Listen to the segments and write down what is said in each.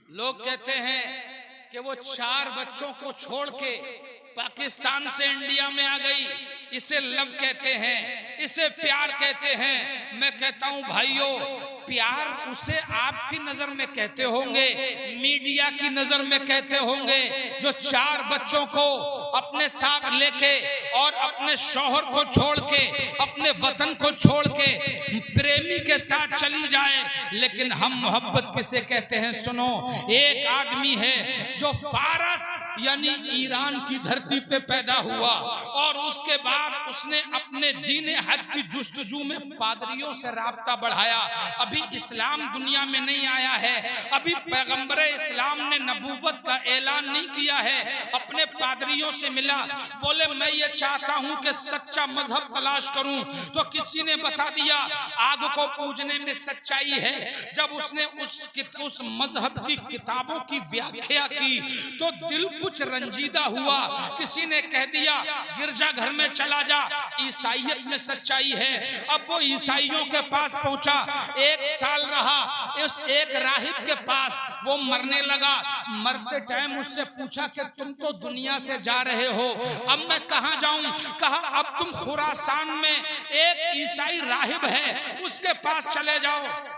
लोग कहते हैं कि वो 4 बच्चों को छोड़ के पाकिस्तान से इंडिया में आ गई, इसे लव कहते हैं, इसे प्यार कहते हैं। मैं कहता हूं भाइयों, प्यार उसे आपकी नजर में कहते होंगे, मीडिया की नजर में कहते होंगे, जो 4 बच्चों को अपने साथ लेके और अपने शौहर को छोड़ के, अपने वतन को छोड़ के प्रेमी के साथ चली जाए। लेकिन हम मोहब्बत किसे कहते हैं? सुनो, एक आदमी है जो फारस यानी ईरान की धरती पे पैदा हुआ और उसके बाद उसने अपने दीन हक की जुस्तजू में पादरियों से राब्ता बढ़ाया। अभी इस्लाम दुनिया में नहीं आया है, अभी पैगंबर इस्लाम ने नबूवत का ऐलान नहीं किया है। अपने पादरियों से मिला, बोले मैं ये चाहता हूं कि सच्चा मजहब तलाश करूं, तो किसी ने बता दिया आग को पूजने में सच्चाई है। जब उसने उस मजहब की किताबों की व्याख्या की तो दिल कुछ रंजीदा हुआ। किसी ने कह दिया गिरजा घर में चला जा, ईसाइयत में सच्चाई है। अब वो ईसाइयों के पास पहुंचा, 1 साल रहा इस एक राहिब के पास, वो मरने लगा। मरते टाइम उससे पूछा कि तुम तो दुनिया से जा रहे हो, अब मैं कहां जाऊं? कहा अब तुम खुरासान में एक ईसाई राहिब है, उसके पास चले जाओ।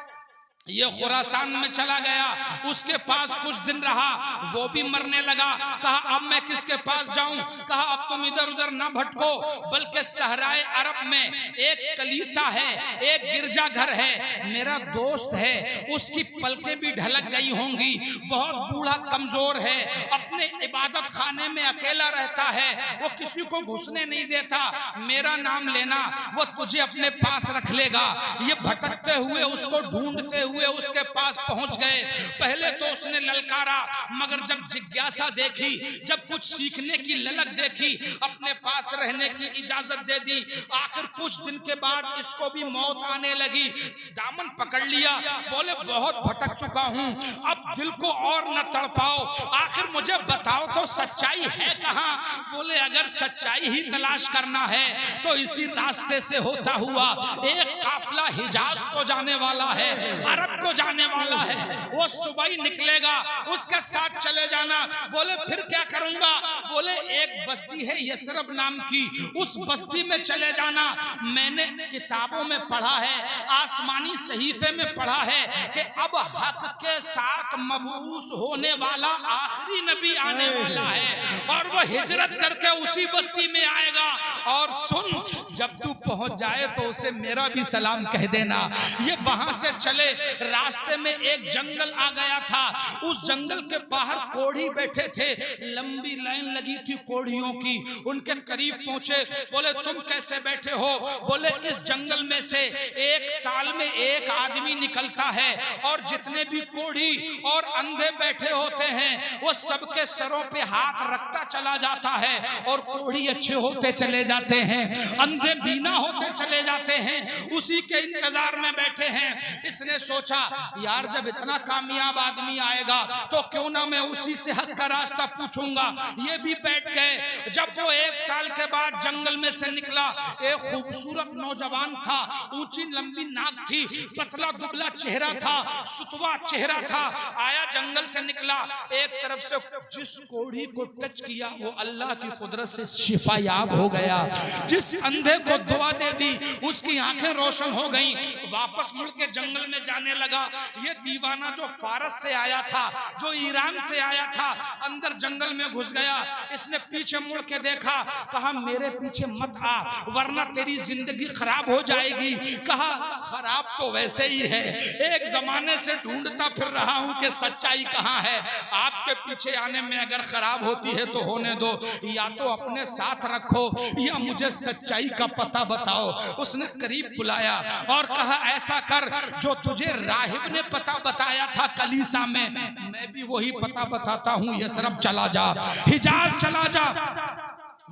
ये खुरासान में चला गया, उसके पास कुछ दिन रहा, वो भी मरने लगा। कहा अब मैं किसके पास जाऊं? कहा अब तुम इधर उधर ना भटको, बल्कि सहराए अरब में एक कलीसा है, एक गिरजा घर है, मेरा दोस्त है, उसकी पलकें भी ढलक गई होंगी, बहुत बूढ़ा कमजोर है, अपने इबादत खाने में अकेला रहता है, वो किसी को घुसने नहीं देता, मेरा नाम लेना, वो तुझे अपने पास रख लेगा। ये भटकते हुए उसको ढूंढते हुए उसके पास पहुंच गए। पहले तो उसने ललकारा, मगर जब जिज्ञासा देखी, जब कुछ सीखने की ललक देखी, अपने पास रहने की इजाजत दे दी। आखिर कुछ दिन के बाद इसको भी मौत आने लगी, दामन पकड़ लिया, बोले बहुत भटक चुका हूं, अब दिल को और न तड़पाओ, आखिर मुझे बताओ तो सच्चाई है कहां? बोले अगर सच्चाई ही तलाश करना है तो इसी रास्ते से होता हुआ एक काफिला हिजाज को जाने वाला है, अरब को जाने वाला है, वो सुबह ही निकलेगा, उसके साथ चले जाना। बोले फिर क्या करूंगा? बोले एक बस्ती है यसरब नाम की, उस बस्ती में चले जाना। मैंने किताबों में पढ़ा है, आसमानी सहीफे में पढ़ा है कि अब हक के साथ मबूस होने वाला आखिरी नबी आने वाला है और वो हिजरत करके उसी बस्ती में आएगा। और सुन, जब तू पहुंच जाए तो उसे मेरा भी सलाम कह देना। ये वहां से चले, रास्ते में एक जंगल आ गया था, उस जंगल के बाहर कोढ़ी बैठे थे, लंबी लाइन लगी थी कोढ़ियों की। उनके करीब पहुंचे, बोले तुम कैसे बैठे हो? बोले इस जंगल में से 1 साल में एक आदमी निकलता है और जितने भी कोढ़ी और अंधे बैठे होते हैं वो सबके सरों पे हाथ रखता चला जाता है और कोढ़ी अच्छे होते चले जाते हैं, अंधे बीना होते चले जाते हैं, उसी के इंतजार में बैठे हैं। इसने सोचा यार जब इतना कामयाब आदमी आएगा तो क्यों ना मैं उसी से हक का रास्ता पूछूंगा। ये भी बैठ गए। जब वो 1 साल के बाद जंगल में से निकला, एक खूबसूरत नौजवान था, ऊंची लंबी नाक थी, पतला दुबला चेहरा था, सुतवा चेहरा था। आया जंगल से निकला, एक तरफ से जिस कोढ़ी को टच किया वो अल्लाह की कुदरत से शिफायाब हो गया, जिस अंधे को दुआ दे दी उसकी आंखें रोशन हो गईं। वापस मुड़ के जंगल में जाने लगा। ये दीवाना जो फारस से आया था, जो ईरान से आया था, अंदर जंगल में घुस गया। इसने पीछे मुड़ के देखा, कहा मेरे पीछे मत आ वरना तेरी जिंदगी खराब हो जाएगी। कहा खराब तो वैसे ही है, एक जमाने से ढूंढता फिर रहा हूं कि सच्चाई कहां है। आपके पीछे आने में अगर खराब होती है तो होने दो, या तो अपने साथ रखो या मुझे सच्चाई का पता बताओ। उसने करीब बुलाया और कहा ऐसा कर जो तुझे राहिब ने पता बताया था कलीसा में, मैं भी वही पता बताता हूं, यसरब चला जा, हिजाज चला जा।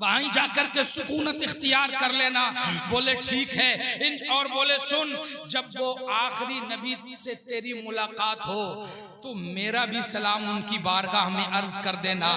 वहीं जाकर के सुकूनत इख्तियार कर लेना। बोले ठीक है। और बोले सुन, जब वो आखिरी नबी से तेरी मुलाकात हो तो मेरा भी सलाम उनकी बारगाह में अर्ज कर देना।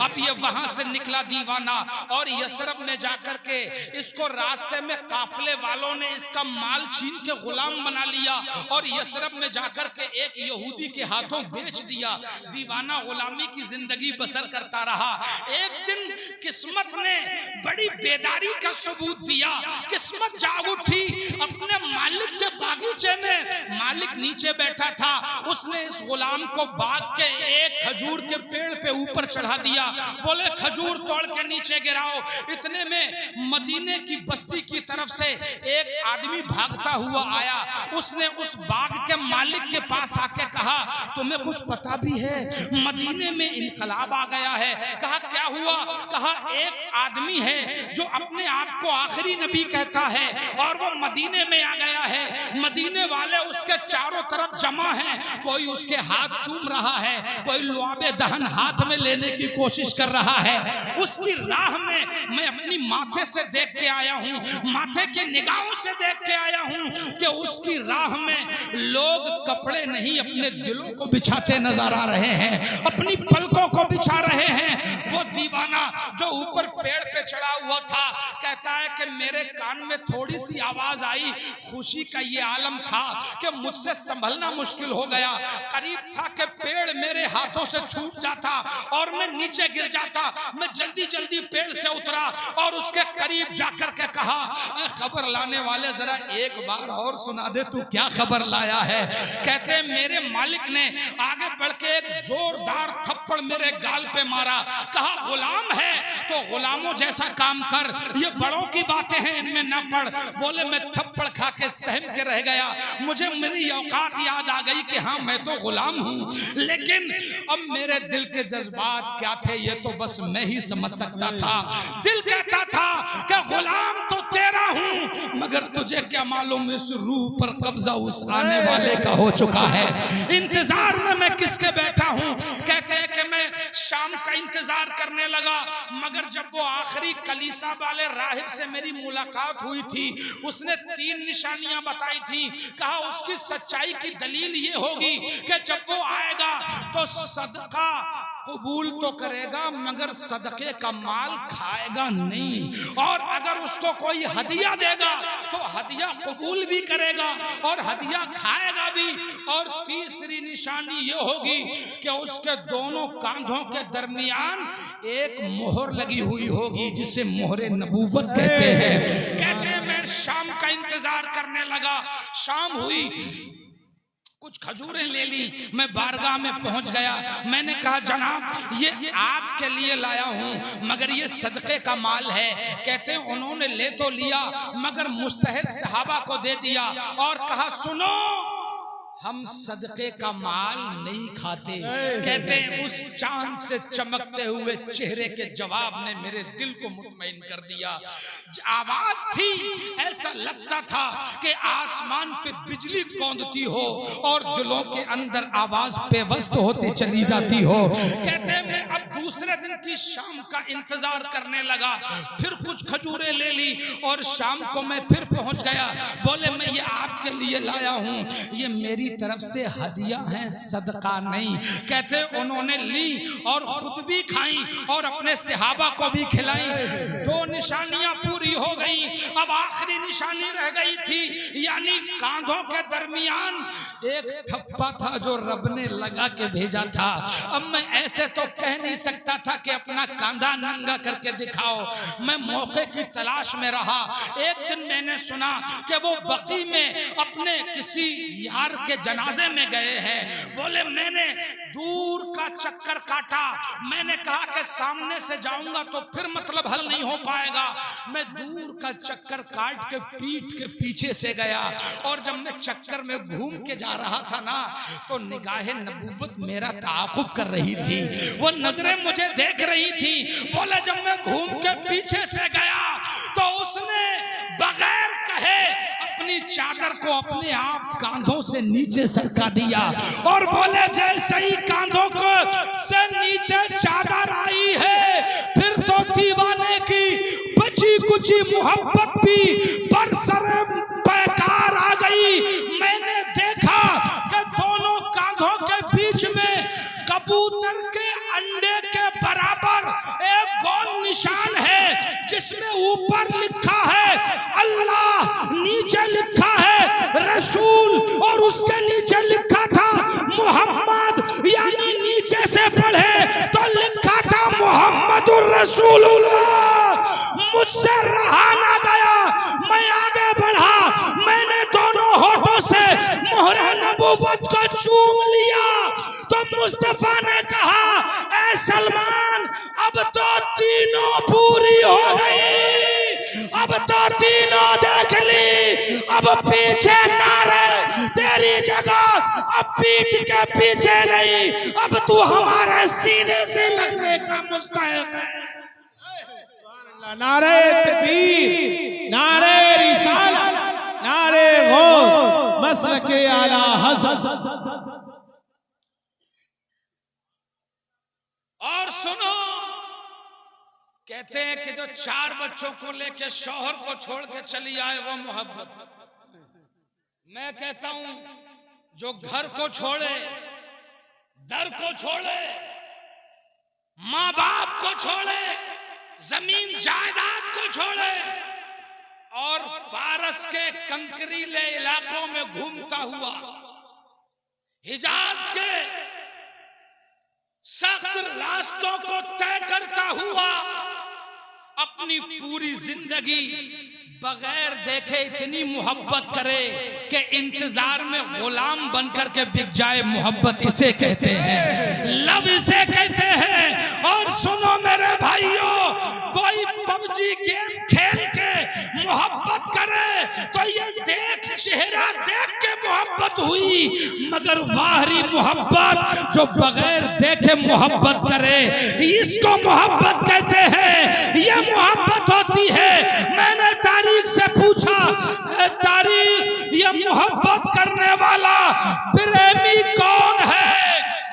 अब ये वहां से निकला दीवाना और यसरब में जाकर के इसको रास्ते में काफिले वालों ने इसका माल छीन के गुलाम बना लिया और यसरब में जाकर के एक यहूदी के हाथों बेच दिया। दीवाना गुलामी की जिंदगी बसर करता रहा। एक दिन किस्मत ने बड़ी बेदारी का सबूत दिया। किस्मत जाग उठी अपने मालिक के बागीचे में। मालिक नीचे बैठा था, उसने इस गुलाम को बाग के एक खजूर के पेड़ पे ऊपर चढ़ा दिया। बोले खजूर तोड़ के नीचे गिराओ। इतने में मदीने की बस्ती की तरफ से एक आदमी भागता हुआ आया। उसने उस बाग के मालिक के पास आके कहा, तुम्हें कुछ पता भी है मदीने में इनकलाब आ गया है? कहा क्या हुआ? कहा एक आदमी है जो अपने आप को आखिरी नबी कहता है और वो मदीने में आ गया है। मदीने वाले उसके चारों तरफ जमा हैं। कोई उसके हाथ चूम रहा है, कोई लुआबे दहन हाथ में लेने की कोशिश कर रहा है। उसकी राह में मैं अपनी माथे से देख के आया हूँ, माथे के निगाहों से देख के आया हूँ कि उसकी राह में लोग कपड़े नहीं अपने दिलों को बिछाते नजर आ रहे हैं, अपनी पलकों को बिछा रहे हैं। वो दीवाना जो ऊपर पेड़ पे चढ़ा हुआ था कहता है कि मेरे कान में थोड़ी सी आवाज आई। खुशी का ये आलम था कि मुझसे संभलना मुश्किल हो गया। करीब था कि पेड़ मेरे हाथों से छूट जाता और मैं नीचे गिर जाता। मैं जल्दी जल्दी पेड़ से उतरा और उसके करीब जाकर के कहा, खबर लाने वाले जरा एक बार और सुना दे, तू क्या खबर लाया है? कहते मेरे मालिक ने आगे बढ़ के एक जोरदार थप्पड़ मेरे गाल पे मारा। कहा गुलाम है तो गुलामों जैसा काम कर, ये बड़ों की बातें हैं इनमें न पड़। बोले मैं थप्पड़ खा के सहम के रह गया। मुझे मेरी औकात याद आ गई कि हाँ मैं तो गुलाम हूँ, लेकिन अब मेरे दिल के जज्बात क्या थे ये तो बस मैं ही समझ सकता था। दिल कहता था कि गुलाम तो तेरा हूँ, मगर तुझे क्या मालूम इस रूह पर कब्जा उस आने वाले का हो चुका है। इंतजार में मैं किसके बैठा हूँ? कहते हैं कि मैं शाम का इंतजार करने लगा, मगर जब वो आखिरी कलीसा वाले राहिब से मेरी मुलाकात हुई थी, उसने 3 निशानियां बताई थी। कहा उसकी सच्चाई की दलील ये होगी कि जब वो आएगा तो सदका कबूल तो करेगा मगर सदके का माल खाएगा नहीं, और अगर उसको कोई हदिया देगा तो हदिया कबूल भी करेगा और हदिया खाएगा भी। और तीसरी निशानी ये होगी कि उसके दोनों कांधों के दरमियान एक मोहर लगी हुई होगी जिसे मोहरे नबूवत कहते हैं। कहते हैं मैं शाम का इंतजार करने लगा। शाम हुई, कुछ खजूरें ले ली, मैं बारगाह में पहुंच गया। मैंने कहा जनाब ये आपके लिए लाया हूं मगर ये सदके का माल है। कहते हैं उन्होंने ले तो लिया मगर मुस्तहिक सहाबा को दे दिया और कहा सुनो हम सदके का माल नहीं खाते। कहते हैं उस चांद से चमकते हुए चेहरे के जवाब ने मेरे दिल को मुतमईन कर दिया। आवाज थी ऐसा लगता था कि आसमान पे बिजली कौंधती हो और दिलों के अंदर आवाज पेवस्त होती चली जाती हो। कहते हैं मैं अब दूसरे दिन की शाम का इंतजार करने लगा। फिर कुछ खजूरें ले ली और शाम को मैं फिर पहुंच गया। बोले मैं ये आपके लिए लाया हूं, ये मेरी तरफ से हदिया है, सदका नहीं। कहते उन्होंने ली और खुद भी खाई और अपने सहाबा को भी खिलाई। 2 निशानियां पूरी हो गई। अब आखिरी निशानी रह गई थी, यानी कांधों के दरमियान एक ठप्पा था जो रब ने लगा के भेजा था। अब मैं ऐसे तो कह नहीं सकता था कि अपना कांधा नंगा करके दिखाओ। मैं मौके की तलाश में रहा। एक दिन मैंने सुना कि वो बकी में अपने किसी यार के जनाजे में गए हैं। बोले मैंने दूर का चक्कर काटा। मैंने कहा कि सामने से जाऊंगा तो फिर मतलब हल नहीं हो पाएगा। मैं दूर का चक्कर काट के पीठ के पीछे से गया और जब मैं चक्कर में घूम के जा रहा था ना तो निगाहे नबूवत मेरा ताक़ुब कर रही थी, वो नजरें मुझे देख रही थी। बोले जब मैं घूम के पीछे से गया तो उसने बगैर कहे अपनी चादर को अपने आप कांधों से नीचे सरका दिया और बोले जैसे ही कांधों को से नीचे चादर आई है फिर तो दीवाने की मोहब्बत भी बरसरे पैकार आ गई। मैंने देखा कि दोनों कांधों के बीच में कबूतर के अंडे के बराबर एक गोल निशान है, जिसमें ऊपर लिखा है अल्लाह, नीचे लिखा है रसूल, और उसके नीचे लिखा था मोहम्मद, यानी नीचे से पढ़े तो लिखा था मोहम्मदुर रसूलुल्लाह। मुझसे रहा ना गया, मैं आगे बढ़ा, मैंने दोनों होठों से मोहरे नबुव्वत को चूम लिया तो मुस्तफा ने कहा, ऐ सलमान, अब तो तीनों पूरी हो गई, अब तो तीनों देख ली, अब पीछे ना रहे, तेरी जगह अब पीठ के पीछे नहीं, अब तू हमारे सीने से लगने का मुस्तहिक है। नारे तकबीर, नारे रिसालत, नारे गौस, मसलके आला हज़रत। और सुनो, कहते हैं कि जो 4 बच्चों को लेके शौहर को छोड़ के चली आए वो मोहब्बत। मैं कहता हूं जो घर को छोड़े, दर को छोड़े, माँ बाप को छोड़े, जमीन जायदाद को छोड़े और फारस के कंकरीले इलाकों में घूमता हुआ, हिजाज के सख्त रास्तों को तय करता हुआ, अपनी पूरी जिंदगी बगैर देखे इतनी मोहब्बत करे कि इंतजार में गुलाम बनकर के बिक जाए, मोहब्बत इसे कहते हैं, लव इसे कहते हैं। और सुनो मेरे भाइयों, कोई पबजी गेम खेल के मोहब्बत करे तो ये देख, चेहरा देख के मोहब्बत हुई, मगर बाहरी मोहब्बत जो बगैर देखे मोहब्बत करे, इसको मोहब्बत कहते हैं, ये मोहब्बत होती है। मैंने तारीख से पूछा, तारीख, ये मोहब्बत करने वाला प्रेमी कौन है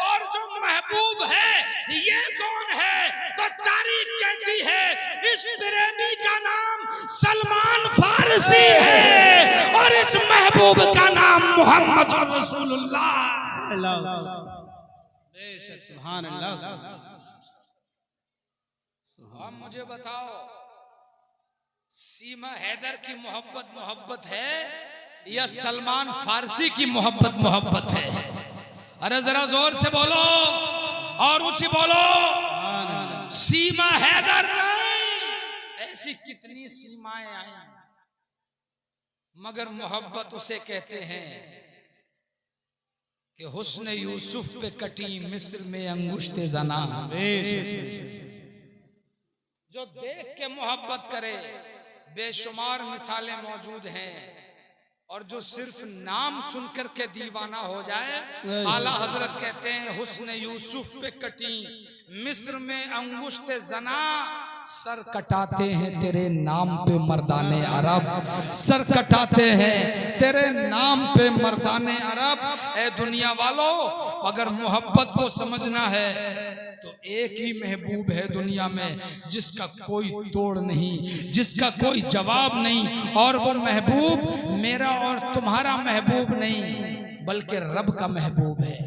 और जो महबूब है ये कौन है? तो तारीख कहती है इस प्रेमी का नाम सलमान फारसी है और इस महबूब का नाम मोहम्मद रसूलुल्लाह। बेशक, सुभान अल्लाह। अब मुझे बताओ, सीमा हैदर की मोहब्बत मोहब्बत है या सलमान फारसी की मोहब्बत मोहब्बत है? अरे जरा जोर से बोलो और ऊंची बोलो। सीमा हैदर नहीं, ऐसी कितनी सीमाएं आई, मगर मोहब्बत उसे कहते हैं कि हुस्न यूसुफ पे कटी मिस्र में अंगुश्ते जना। जो देख के मोहब्बत करे, बेशुमार मिसालें मौजूद हैं, और जो सिर्फ नाम सुनकर के दीवाना हो जाए, आला हजरत कहते हैं हुस्न यूसुफ पे कटी मिस्र में अंगुश्ते जना, सर कटाते हैं तेरे नाम पे मर्दाने अरब, सर कटाते हैं तेरे नाम पे मर्दाने अरब। ए दुनिया वालों, अगर मोहब्बत को समझना है तो एक ही महबूब है दुनिया में जिसका कोई तोड़ नहीं, जिसका कोई जवाब नहीं, और वो महबूब मेरा और तुम्हारा महबूब नहीं बल्कि रब का महबूब है।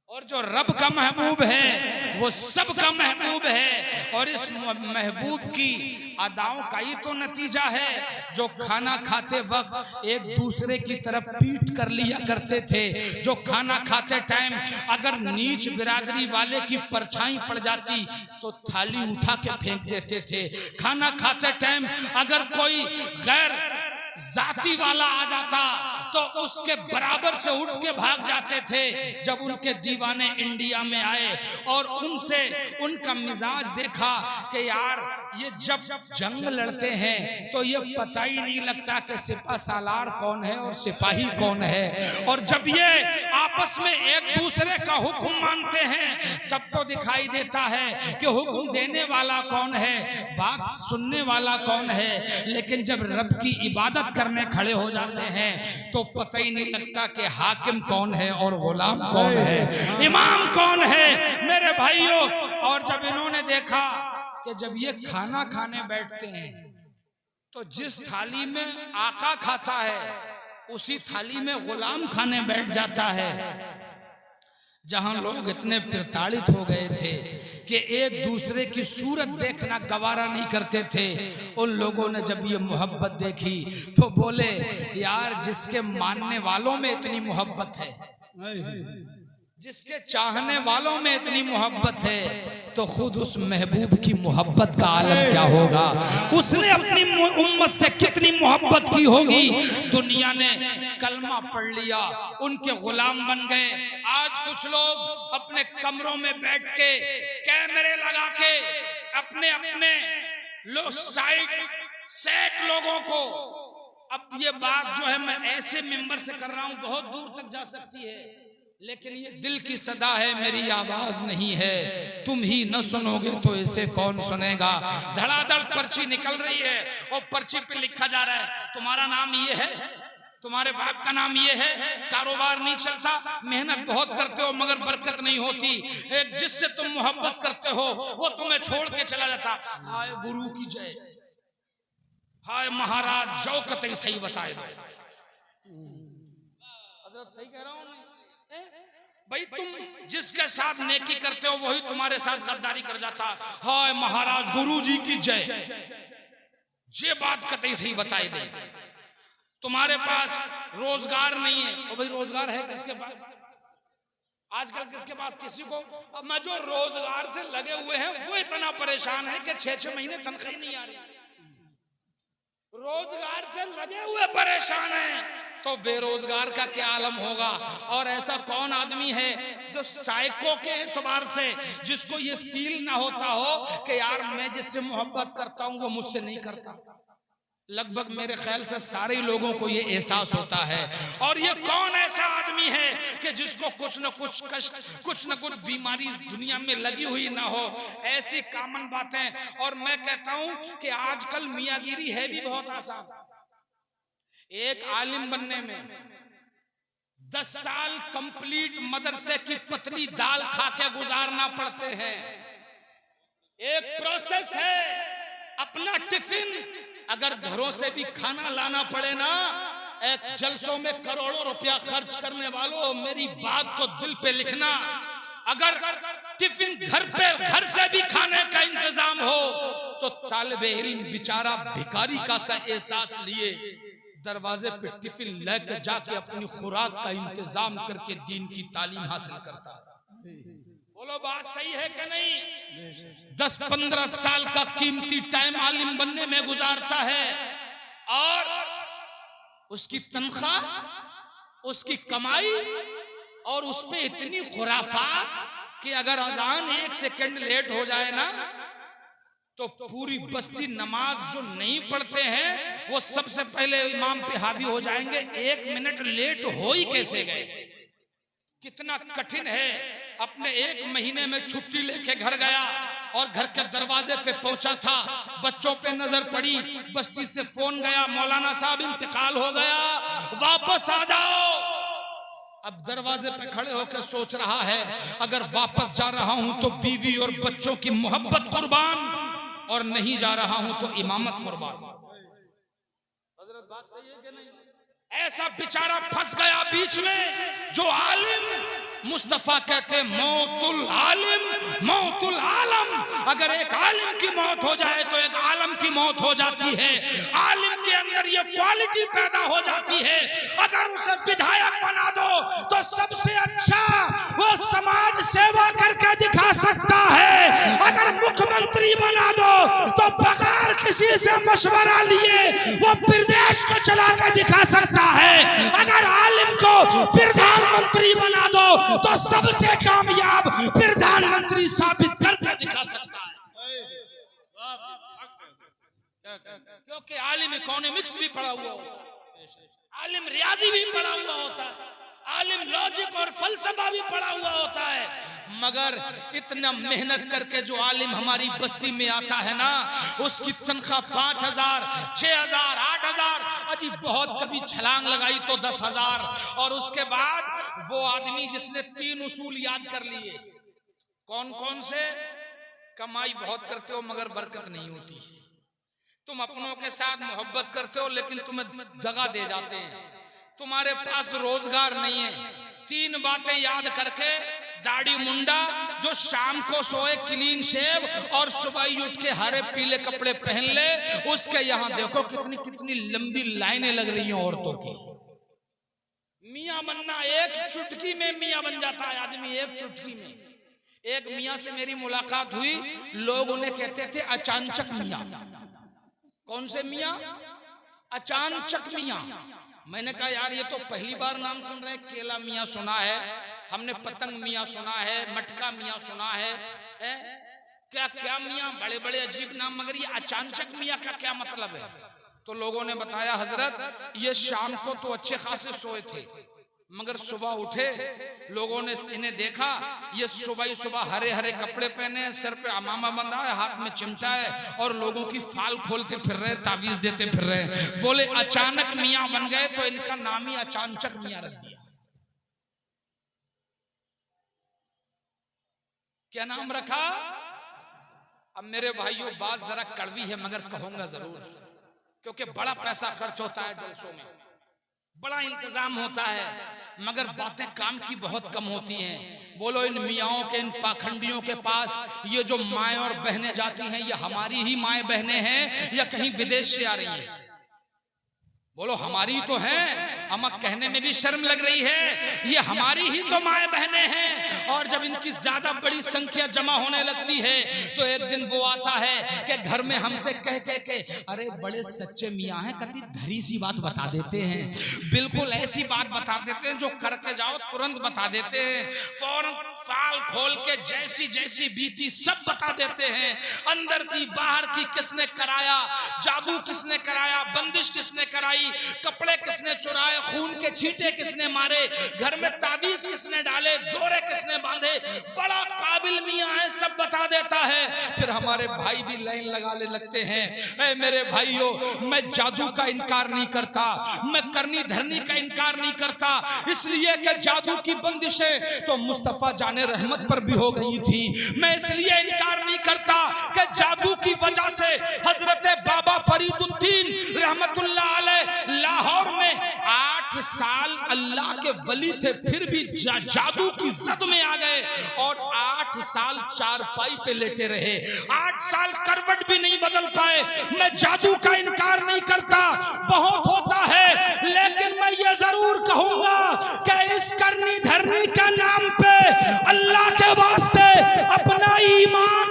और जो रब का महबूब है वो सबका महबूब है, और इस महबूब की अदाओं का ही तो नतीजा है। जो खाना खाते वक्त एक दूसरे की तरफ पीठ कर लिया करते थे, जो खाना खाते टाइम अगर नीच बिरादरी वाले की परछाई पड़ जाती तो थाली उठा के फेंक देते थे, खाना खाते टाइम अगर कोई गैर जाति वाला आ जाता तो उसके बराबर से उठ के भाग जाते थे। जब उनके दीवाने इंडिया में आए और उनसे उनका मिजाज देखा कि यार ये जब जंग लड़ते हैं तो ये पता ही नहीं लगता कि सिपा सालार कौन है और सिपाही कौन है, और जब ये आपस में एक दूसरे का हुक्म मानते हैं तब तो दिखाई देता है कि हुक्म देने वाला कौन है, बात सुनने वाला कौन है। लेकिन जब रब की इबादत करने खड़े हो जाते हैं तो पता ही नहीं लगता कि हाकिम कौन है और गुलाम कौन है, इमाम कौन है मेरे भाइयों। और जब इन्होंने देखा कि जब ये खाना खाने बैठते हैं तो जिस थाली में आका खाता है उसी थाली में गुलाम खाने बैठ जाता है। जहां लोग इतने प्रताड़ित हो गए थे कि एक दूसरे की सूरत देखना गवारा नहीं करते थे, उन लोगों ने जब ये मोहब्बत देखी तो बोले यार जिसके मानने वालों में इतनी मोहब्बत है, जिसके चाहने वालों में इतनी मोहब्बत है, तो खुद उस महबूब की मोहब्बत का आलम क्या होगा। उसने अपनी उम्मत से कितनी मोहब्बत की होगी। दुनिया ने कलमा पढ़ लिया, उनके गुलाम बन गए। आज कुछ लोग अपने कमरों में बैठ के कैमरे लगा के अपने अपने लोग सेट लोगों को, अब ये बात जो है मैं ऐसे मिंबर से कर रहा हूं, बहुत दूर तक जा सकती है, लेकिन ये दिल की सदा है, मेरी आवाज नहीं है। तुम ही न सुनोगे तो इसे कौन सुनेगा। धड़ाधड़ पर्ची निकल रही है और पर्ची पे लिखा जा रहा है तुम्हारा नाम ये है, तुम्हारे बाप का नाम ये है, कारोबार नहीं चलता, मेहनत बहुत करते हो मगर बरकत नहीं होती, एक जिससे तुम मोहब्बत करते हो वो तुम्हें छोड़ के चला जाता। हाय गुरु की जय, हाय महाराज जो कतई सही बताए। हजरत सही कह रहा हूं भाई, तुम जिसके साथ नेकी करते हो वही तुम्हारे साथ गद्दारी कर जाता। हाय महाराज गुरु जी की जय, ये बात कतई सही बताई दे। तुम्हारे पास रोजगार नहीं है, ओ भाई रोजगार है किसके पास आजकल, किसके पास किसी को। अब मैं जो रोजगार से लगे हुए हैं वो इतना परेशान है कि 6-6 महीने तनख्वाह नहीं आ रही। रोजगार से लगे हुए परेशान हैं तो बेरोजगार का क्या आलम होगा। और ऐसा कौन आदमी है जो साइको के एतबार से जिसको ये फील ना होता हो कि यार मैं जिससे मोहब्बत करता हूं वो मुझसे नहीं करता। लगभग मेरे ख्याल से सारे लोगों को ये एहसास होता है। और ये कौन ऐसा आदमी है कि जिसको कुछ न कुछ कष्ट, कुछ न कुछ बीमारी दुनिया में लगी हुई ना हो। ऐसी कॉमन बातें। और मैं कहता हूं कि आजकल मियाँगिरी है भी बहुत आसान। एक आलिम बनने में 10 साल कंप्लीट मदरसे की पतली दाल खा के गुजारना पड़ते हैं। एक प्रोसेस है। अपना टिफिन अगर घरों से भी खाना लाना पड़े ना, एक जलसों में करोड़ों रुपया खर्च करने वालों, मेरी बात को दिल पे लिखना। अगर टिफिन घर से भी खाने का इंतजाम हो तो तालिबे इल्म बेचारा भिखारी का सा एहसास लिए दरवाजे पे टिफिन लेकर जाके अपनी खुराक का इंतजाम करके दीन की तालीम हासिल करता है। बोलो बात सही है कि नहीं। 10-15 साल का कीमती टाइम आलिम बनने में गुजारता है और उसकी तनख्वाह, उसकी कमाई और उस पे इतनी खुराफात कि अगर अजान 1 सेकंड लेट हो जाए ना तो पूरी बस्ती नमाज जो नहीं पढ़ते हैं वो सबसे पहले इमाम पे हावी हो जाएंगे। 1 मिनट लेट हो ही कैसे गए। कितना कठिन है। अपने 1 महीने में छुट्टी लेके घर गया और घर के दरवाजे पे पहुंचा था, बच्चों पे नजर पड़ी, बस्ती से फोन गया, मौलाना साहब इंतकाल हो गया, वापस आ जाओ। अब दरवाजे पे खड़े होकर सोच रहा है अगर वापस जा रहा हूं तो बीवी और बच्चों की मोहब्बत कुर्बान, और नहीं जा रहा हूं तो इमामत कुर्बान। हजरत बात सही है कि नहीं। ऐसा बेचारा फंस गया बीच में। जो आलिम, मुस्तफा कहते मौतुल आलिम मौतुल आलम। अगर एक आलिम की मौत हो जाए तो एक आलम की मौत हो जाती है। आलिम के अंदर ये क्वालिटी पैदा हो जाती है। अगर उसे विधायक बना दो तो सबसे अच्छा वो समाज सेवा करके दिखा सकता है। अगर मुख्यमंत्री बना दो तो बगैर किसी से मशवरा लिए वो प्रदेश को चला कर दिखा सकता है। अगर आलिम को प्रधानमंत्री बना दो तो सबसे कामयाब प्रधानमंत्री साबित करके दिखा सकता है। क्योंकि आलिम इकोनॉमिक्स भी पढ़ा हुआ होता है, आलिम रियाजी भी पढ़ा हुआ होता है, आलिम लॉजिक और फलसफा भी पढ़ा हुआ होता है। मगर इतना मेहनत करके जो आलिम हमारी बस्ती में आता है ना, उसकी तनख्वाह 5,000, 6,000, 8,000, अजी बहुत कभी छलांग लगाई तो 10,000। और उसके बाद वो आदमी जिसने 3 उसूल याद कर लिए। कौन कौन से? कमाई बहुत करते हो मगर बरकत नहीं होती, तुम अपनों के साथ मोहब्बत करते हो लेकिन तुम्हें दगा दे जाते हैं। तुम्हारे पास रोजगार नहीं है। 3 बातें याद करके दाढ़ी मुंडा जो शाम को सोए क्लीन शेव और सुबह ही उठ के हरे पीले कपड़े पहन ले, उसके यहाँ देखो कितनी कितनी लंबी लाइनें लग रही हैं औरतों की। मियां बनना एक चुटकी में मियां बन जाता है आदमी, एक चुटकी में। एक मियां से मेरी मुलाकात हुई, लोग उन्हें कहते थे अचानचक मियां। कौन से मियां? अचानचक मियां। मैंने कहा यार ये तो पहली बार नाम सुन रहे हैं। केला मियां सुना है हमने, पतंग मियां सुना है, मटका मियां सुना है, क्या क्या मियां, बड़े बड़े अजीब नाम, मगर ये अचानचक मियां का क्या मतलब है? तो लोगों ने बताया हजरत ये शाम को तो अच्छे खासे सोए थे, मगर सुबह उठे, लोगों ने इन्हें देखा, ये सुबह ही सुबह हरे हरे कपड़े पहने, सर पे अमामा बंधा है, हाथ में चिमटा है और लोगों की फाल खोलते फिर रहे, तावीज देते फिर रहे। बोले अचानक मियां बन गए तो इनका नाम ही अचानचक मियां रख दिया। क्या नाम रखा? अब मेरे भाइयों बात जरा कड़वी है मगर कहूंगा जरूर, क्योंकि बड़ा पैसा खर्च होता है जलसों में, बड़ा इंतजाम होता है, मगर बातें काम की बहुत कम होती हैं। बोलो इन मियाओं के, इन पाखंडियों के पास ये जो माएं और बहनें जाती हैं, ये हमारी ही माएं बहनें हैं या कहीं विदेश से आ रही हैं? बोलो हमारी तो हैं, हमें कहने में भी शर्म लग रही है, ये हमारी ही तो माएं बहनें हैं। और जब इनकी ज्यादा बड़ी संख्या जमा होने लगती है तो एक दिन वो आता है कि घर में हमसे कह के अरे बड़े सच्चे मियां हैं, कभी धरी सी बात बता देते हैं, बिल्कुल ऐसी बात बता देते हैं जो करके जाओ तुरंत बता देते हैं, फौरन फाल खोल के जैसी जैसी बीती सब बता देते हैं, अंदर की बाहर की किसने कराया, जादू किसने कराया, बंदिश किसने कराई, कपड़े किसने चुराए, खून के छींटे किसने मारे, घर में तावीज किसने डाले, डोरे किसने बांधे, बड़ा काबिल मियां है, सब बता देता है। फिर हमारे भाई भी लाइन लगाने लगते हैं। ऐ मेरे भाइयों, मैं जादू का इनकार नहीं करता, मैं करनी धरनी का इनकार नहीं करता, इसलिए कि जादू की बंदिशें तो मुस्तफा जाने रहमत पर भी हो गई थी। मैं इसलिए इनकार नहीं करता कि जादू की वजह से हजरत बाबा फरीदुद्दीन रहमतुल्लाह अलैह लाहौर में 8 साल अल्लाह के वली थे, फिर भी जादू की जद में आ गए और 8 साल चारपाई पे लेटे रहे, 8 साल करवट भी नहीं बदल पाए। मैं जादू का इनकार नहीं करता, बहुत होता है, लेकिन मैं ये जरूर कहूंगा कि इस करनी धरनी का नाम पे अल्लाह के वास्ते अपना ईमान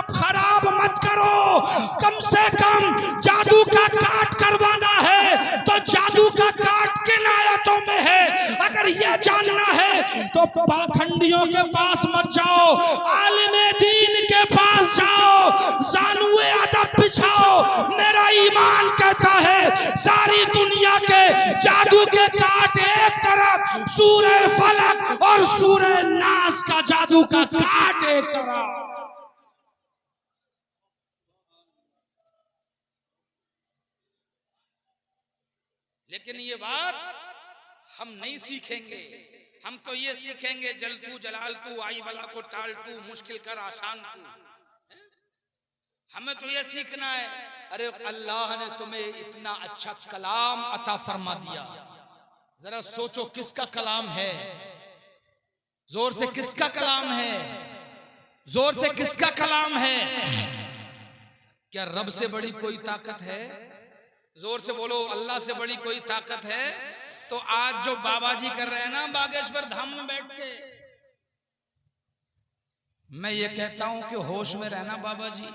खराब मत करो। कम से कम जादू का काट करवाना है तो जादू का काट किन आयतों में है, अगर ये जानना है तो पाखंडियों के पास मत जाओ, आलिमे दीन के पास जाओ, जानुए अदब बिछाओ। मेरा ईमान कहता है सारी दुनिया के जादू के काट एक तरफ, सूरे फलक और सूरे नास का जादू का काट एक तरफ। लेकिन ये बात हम नहीं सीखेंगे, हम तो ये सीखेंगे जल तू जलाल तू, आई बला को टाल तू, मुश्किल कर आसान तू। हमें तो ये सीखना है। अरे अल्लाह ने तुम्हें इतना अच्छा कलाम अता फरमा दिया, जरा सोचो किसका कलाम है, जोर से किसका कलाम है, जोर से किसका कलाम है? क्या रब से बड़ी कोई ताकत है? जोर से बोलो अल्लाह से बड़ी कोई ताकत है? तो आज जो बाबा जी कर रहे हैं ना बागेश्वर धाम में बैठ के, मैं ये कहता हूं कि होश में रहना बाबा जी।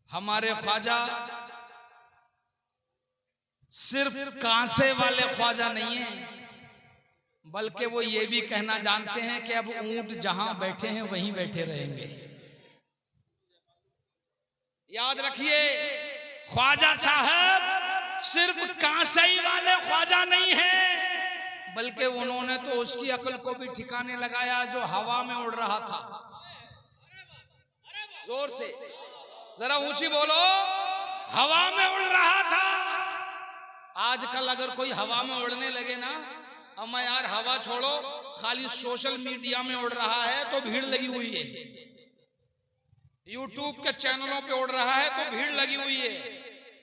हमारे ख्वाजा सिर्फ कांसे वाले ख्वाजा नहीं है, बल्कि वो ये भी कहना जानते हैं कि अब ऊंट जहां बैठे हैं वहीं बैठे रहेंगे। याद रखिए, ख्वाजा साहब सिर्फ कांसई वाले ख्वाजा नहीं है, बल्कि उन्होंने तो उसकी अकल को भी ठिकाने लगाया जो हवा में उड़ रहा था। जोर से जरा ऊंची बोलो, हवा में उड़ रहा था। आजकल अगर कोई हवा में उड़ने लगे ना, अम्मा यार हवा छोड़ो, खाली सोशल मीडिया में उड़ रहा है तो भीड़ लगी हुई है। यूट्यूब के चैनलों पे उड़ रहा है तो भीड़ लगी हुई है,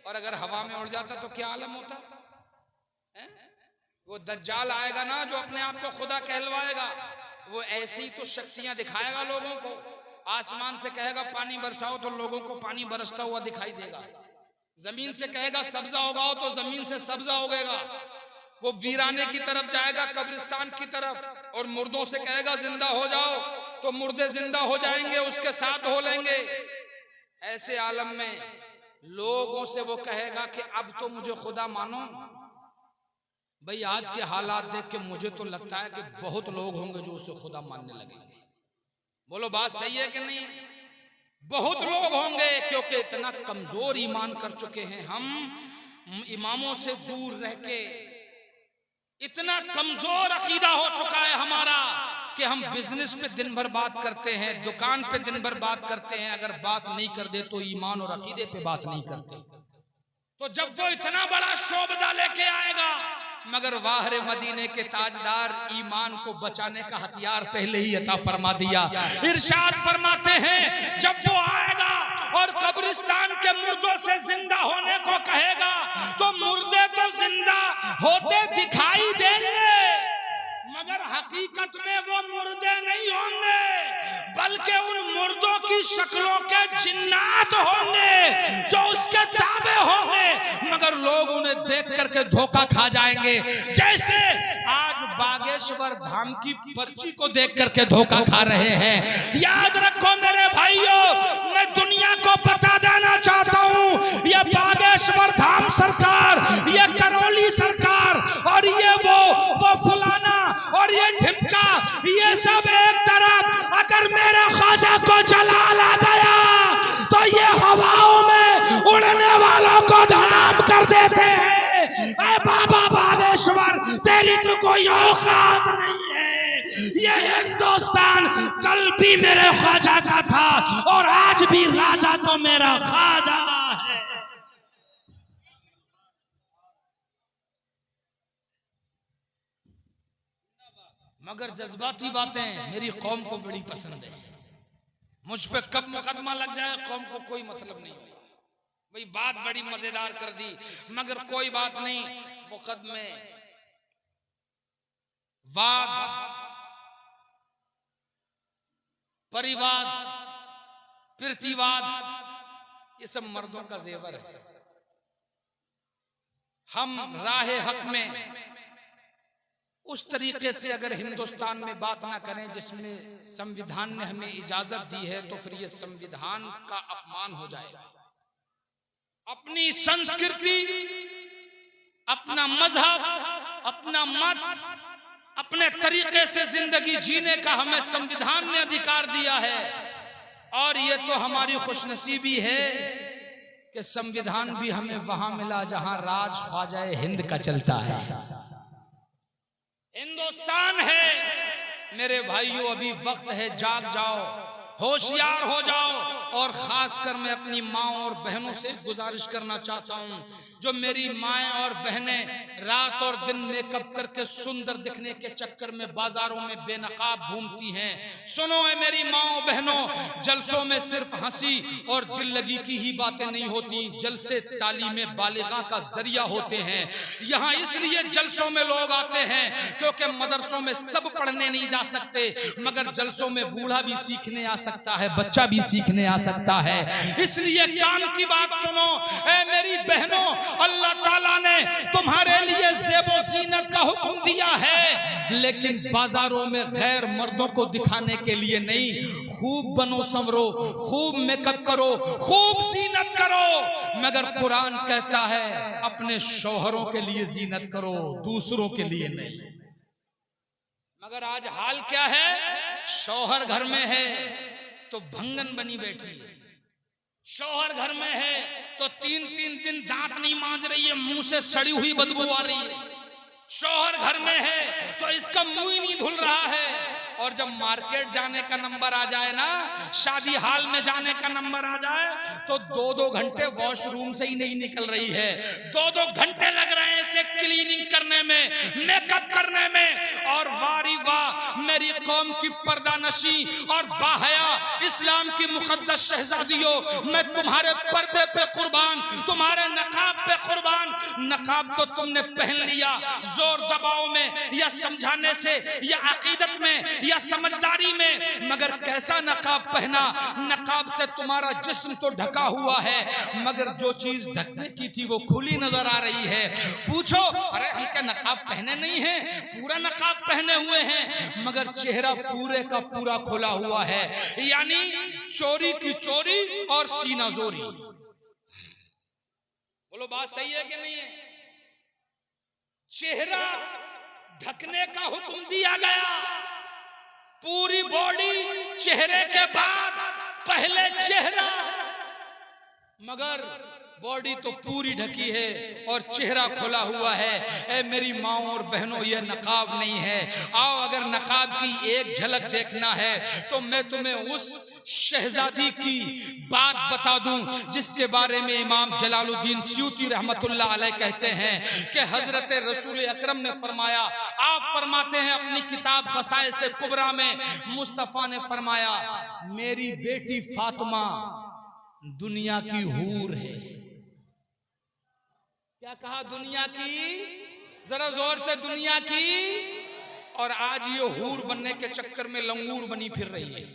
और अगर हवा में उड़ जाता तो क्या आलम होता है? वो दज्जाल आएगा ना जो अपने आप को खुदा कहलवाएगा, वो ऐसी तो शक्तियां दिखाएगा लोगों को। आसमान से कहेगा पानी बरसाओ तो लोगों को पानी बरसता हुआ दिखाई देगा। जमीन से कहेगा सब्जा उगाओ तो जमीन से सब्जा उगेगा। वो वीराने की तरफ जाएगा, कब्रिस्तान की तरफ, और मुर्दों से कहेगा जिंदा हो जाओ तो मुर्दे जिंदा हो जाएंगे, उसके साथ हो लेंगे। ऐसे आलम में लोगों से वो कहेगा कि अब तो मुझे खुदा मानो। भाई आज के हालात देख के मुझे तो लगता है कि बहुत लोग होंगे जो उसे खुदा मानने लगेंगे। बोलो बात सही है कि नहीं? बहुत लोग होंगे, क्योंकि इतना कमजोर ईमान कर चुके हैं हम। इमामों से दूर रह के इतना कमजोर अकीदा हो चुका है हमारा कि हम बिजनेस पे दिन भर बात करते हैं, दुकान पे दिन भर बात करते हैं, अगर बात नहीं कर दे तो ईमान और अकीदे पे बात नहीं करते। तो जब वो इतना बड़ा शोबदा लेके आएगा, मगर वाहरे मदीने के ताजदार ईमान को बचाने का हथियार पहले ही अता फरमा दिया। इरशाद फरमाते हैं जब वो आएगा और कब्रिस्तान के मुर्दों से जिंदा होने को कहेगा तो मुर्दे तो जिंदा होते दिखाई देंगे, मगर हकीकत में वो मुर्दे नहीं होंगे, बल्कि उन मुर्दों की शक्लों के जिन्नात होंगे जो उसके ताबे होंगे, मगर लोग उन्हें देख करके धोखा खा जाएंगे, जैसे आज बागेश्वर धाम की पर्ची को देख करके धोखा खा रहे हैं। याद रखो मेरे भाइयों, मैं दुनिया को बता देना चाहता हूँ, ये बागेश्वर धाम सरकार, ये करौली सरकार, और ये वो फुलाना और ये ढिमका, ये सब एक तरफ। अगर मेरे ख्वाजा को जलाल आ गया तो ये हवाओं में उड़ने वालों को धराम कर देते हैं। ऐ बाबा बागेश्वर, तेरी तो कोई औकात नहीं है। ये हिंदुस्तान कल भी मेरे ख्वाजा का था और आज भी राजा तो मेरा ख्वाजा है। मगर जज्बाती बातें मेरी कौम को बड़ी पसंद है। मुझ पे कब मुकदमा लग जाए कौम को कोई मतलब नहीं। भाई बात बड़ी मजेदार कर दी, मगर कोई बात नहीं। मुकदमे, वाद, परिवाद, प्रतिवाद, ये सब मर्दों का जेवर है। हम राह हक में उस तरीके से अगर हिंदुस्तान में बात ना करें जिसमें संविधान ने हमें इजाजत दी है, तो फिर ये संविधान का अपमान हो जाएगा। अपनी संस्कृति, अपना मजहब, अपना मत, अपने तरीके से जिंदगी जीने का हमें संविधान ने अधिकार दिया है, और ये तो हमारी खुशनसीबी है कि संविधान भी हमें वहां मिला जहां राज ख्वाजा हिंद का चलता है। हिंदुस्तान है मेरे भाइयों, अभी वक्त है, जाग जाओ, होशियार हो जाओ। और खासकर मैं अपनी माँ और बहनों से गुजारिश करना चाहता हूँ, जो मेरी माएँ और बहनें रात और दिन मेकअप करके सुंदर दिखने के चक्कर में बाजारों में बेनकाब घूमती हैं। सुनो है मेरी माँ बहनों, जलसों में सिर्फ हंसी और दिल लगी की ही बातें नहीं होती, जलसे तालीम बालिगा का जरिया होते हैं। यहाँ इसलिए जलसों में लोग आते हैं क्योंकि मदरसों में सब पढ़ने नहीं जा सकते, मगर जलसों में बूढ़ा भी सीखने आ सकता है, बच्चा भी सीखने आ सकता है। इसलिए काम की बात सुनो ऐ मेरी बहनों, अल्लाह ताला ने तुम्हारे लिए ज़ेबो ज़ीनत का हुक्म दिया है, लेकिन बाजारों में गैर मर्दों को दिखाने के लिए नहीं। खूब बनो संवरो, खूब मेकअप करो, खूब ज़ीनत करो, मगर कुरान कहता है अपने शौहरों के लिए ज़ीनत करो, दूसरों के लिए नहीं। मगर आज हाल क्या है, शौहर घर में है तो भंगन बनी बैठी, शौहर घर में है तो तीन दिन दांत नहीं मांज रही है, मुंह से सड़ी हुई बदबू आ रही है। शौहर घर में है तो इसका मुंह ही नहीं धुल रहा है, और जब मार्केट जाने का नंबर आ जाए ना, शादी हाल में जाने का नंबर आ जाए, तो 2-2 घंटे वॉशरूम से ही नहीं निकल रही है, 2-2 घंटे लग रहे हैं इसे क्लीनिंग कर करने में, मेकअप करने में। और वारी वाह मेरी कौम की पर्दा नशी और बाहया इस्लाम की मुकद्दस शहजादियों, मैं तुम्हारे पर्दे पे कुर्बान, तुम्हारे नकाब पे कुर्बान। नकाब तो तुमने पहन लिया जोर दबाव में या समझाने से या अकीदत में या समझदारी में, मगर कैसा नकाब पहना? नकाब से तुम्हारा जिस्म तो ढका हुआ है, मगर जो चीज ढकने की थी वो खुली नजर आ रही है। पूछो, अरे हम क्या नकाब पहने नहीं हैं? पूरा नकाब पहने हुए हैं, मगर चेहरा पूरे का पूरा खुला हुआ है। यानी चोरी की चोरी और सीना जोरी। बोलो बात सही है कि नहीं है? चेहरा ढकने का हुक्म दिया गया, पूरी बॉडी चेहरे के बाद पहले चेहरा, मगर बॉडी तो पूरी ढकी है और चेहरा खुला हुआ है। ए मेरी माओ और बहनों, ये नकाब नहीं है। आओ, अगर नकाब की एक झलक देखना है तो मैं तुम्हें उस शहजादी की बात बता दूं जिसके बारे में इमाम जलालुद्दीन स्यूती रहमतुल्लाह अलैह कहते हैं कि हजरत रसूल अकरम ने फरमाया, आप फरमाते हैं अपनी किताब खसाइस कुबरा में, मुस्तफ़ा ने फरमाया मेरी बेटी फातिमा दुनिया की हूर है। क्या कहा? दुनिया की, जरा जोर से, दुनिया की। और आज ये हूर बनने के चक्कर में लंगूर बनी फिर रही है